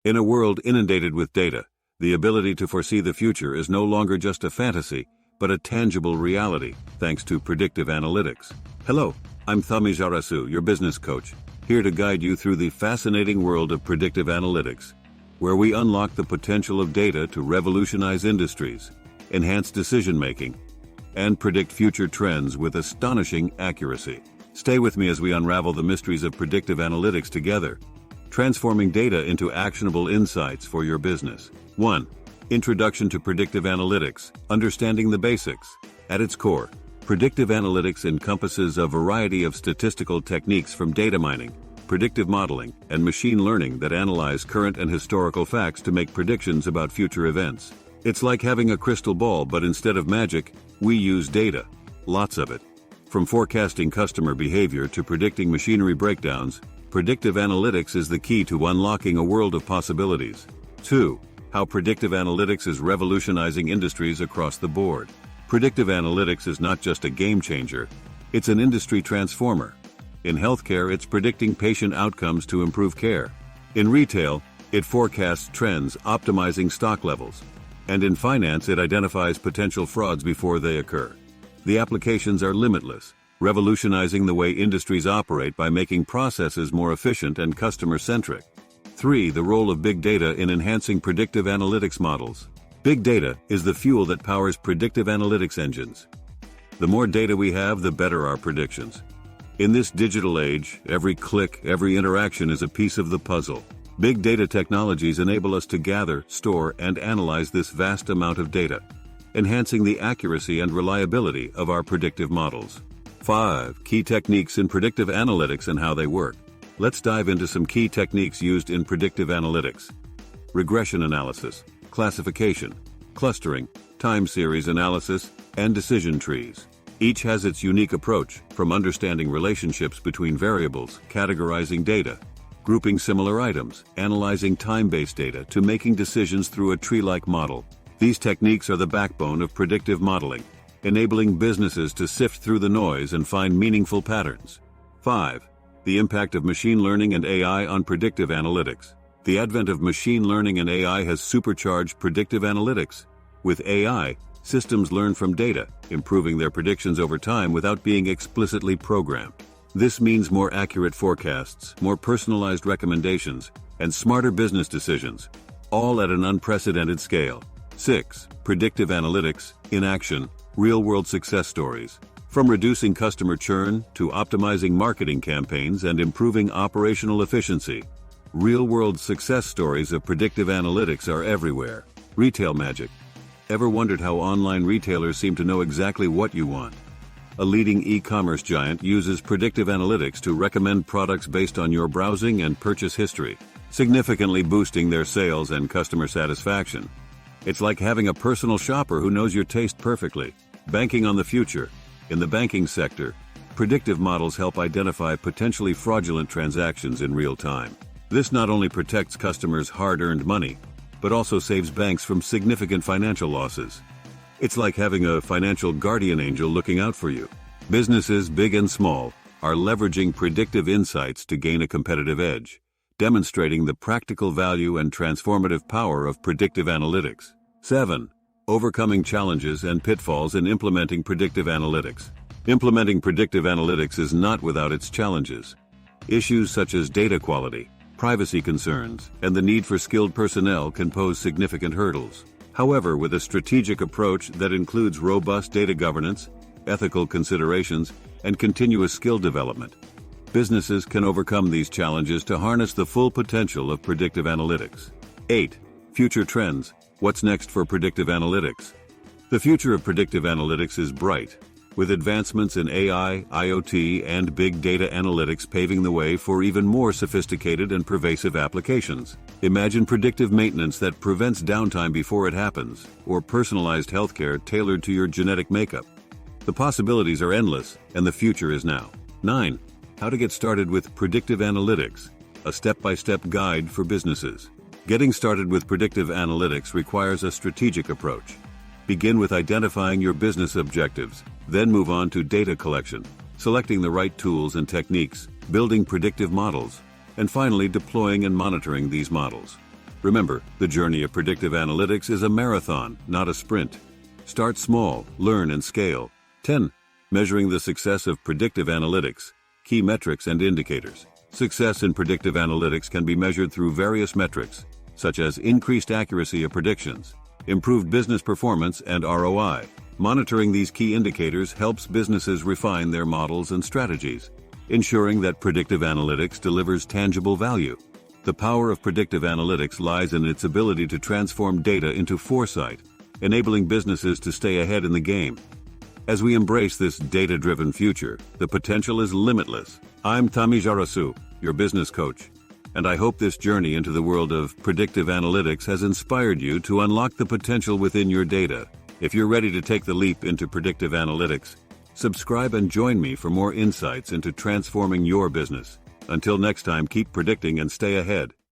In a world inundated with data, the ability to foresee the future is no longer just a fantasy, but a tangible reality, thanks to predictive analytics. Hello, I'm Thamizharasu, your business coach, here to guide you through the fascinating world of predictive analytics, where we unlock the potential of data to revolutionize industries, enhance decision-making, and predict future trends with astonishing accuracy. Stay with me as we unravel the mysteries of predictive analytics together, transforming data into actionable insights for your business. 1. Introduction to Predictive Analytics, Understanding the Basics. At its core, predictive analytics encompasses a variety of statistical techniques from data mining, predictive modeling, and machine learning that analyze current and historical facts to make predictions about future events. It's like having a crystal ball, but instead of magic, we use data. Lots of it. From forecasting customer behavior to predicting machinery breakdowns, predictive analytics is the key to unlocking a world of possibilities. 2. How predictive analytics is revolutionizing industries across the board. Predictive analytics is not just a game changer, it's an industry transformer. In healthcare, it's predicting patient outcomes to improve care. In retail, it forecasts trends, optimizing stock levels. And in finance, it identifies potential frauds before they occur. The applications are limitless, revolutionizing the way industries operate by making processes more efficient and customer-centric. 3. The role of big data in enhancing predictive analytics models. Big data is the fuel that powers predictive analytics engines. The more data we have, the better our predictions. In this digital age, every click, every interaction is a piece of the puzzle. Big data technologies enable us to gather, store, and analyze this vast amount of data, enhancing the accuracy and reliability of our predictive models. 5. Key techniques in predictive analytics and how they work. Let's dive into some key techniques used in predictive analytics. Regression analysis, classification, clustering, time series analysis, and decision trees. Each has its unique approach, from understanding relationships between variables, categorizing data, grouping similar items, analyzing time-based data, to making decisions through a tree-like model. These techniques are the backbone of predictive modeling, enabling businesses to sift through the noise and find meaningful patterns. 5. The impact of machine learning and AI on predictive analytics. The advent of machine learning and AI has supercharged predictive analytics. With AI, systems learn from data, improving their predictions over time without being explicitly programmed. This means more accurate forecasts, more personalized recommendations, and smarter business decisions, all at an unprecedented scale. 6. Predictive analytics in action, real-world success stories. From reducing customer churn to optimizing marketing campaigns and improving operational efficiency, real-world success stories of predictive analytics are everywhere. Retail magic. Ever wondered how online retailers seem to know exactly what you want? A leading e-commerce giant uses predictive analytics to recommend products based on your browsing and purchase history, significantly boosting their sales and customer satisfaction. It's like having a personal shopper who knows your taste perfectly. Banking on the future. In the banking sector, predictive models help identify potentially fraudulent transactions in real time. This not only protects customers' hard-earned money, but also saves banks from significant financial losses. It's like having a financial guardian angel looking out for you. Businesses, big and small, are leveraging predictive insights to gain a competitive edge, demonstrating the practical value and transformative power of predictive analytics. 7. Overcoming challenges and pitfalls in implementing predictive analytics. Implementing predictive analytics is not without its challenges. Issues such as data quality, privacy concerns, and the need for skilled personnel can pose significant hurdles. However, with a strategic approach that includes robust data governance, ethical considerations, and continuous skill development, businesses can overcome these challenges to harness the full potential of predictive analytics. 8. Future trends. What's next for predictive analytics? The future of predictive analytics is bright, with advancements in AI, IoT, and big data analytics paving the way for even more sophisticated and pervasive applications. Imagine predictive maintenance that prevents downtime before it happens, or personalized healthcare tailored to your genetic makeup. The possibilities are endless, and the future is now. 9. How to get started with predictive analytics, a step-by-step guide for businesses. Getting started with predictive analytics requires a strategic approach. Begin with identifying your business objectives, then move on to data collection, selecting the right tools and techniques, building predictive models, and finally deploying and monitoring these models. Remember, the journey of predictive analytics is a marathon, not a sprint. Start small, learn and scale. 10. Measuring the success of predictive analytics. Key metrics and indicators. Success in predictive analytics can be measured through various metrics, such as increased accuracy of predictions, improved business performance, and ROI. Monitoring these key indicators helps businesses refine their models and strategies, ensuring that predictive analytics delivers tangible value. The power of predictive analytics lies in its ability to transform data into foresight, enabling businesses to stay ahead in the game. As we embrace this data-driven future, the potential is limitless. I'm Thamizharasu, your business coach, and I hope this journey into the world of predictive analytics has inspired you to unlock the potential within your data. If you're ready to take the leap into predictive analytics, subscribe and join me for more insights into transforming your business. Until next time, keep predicting and stay ahead.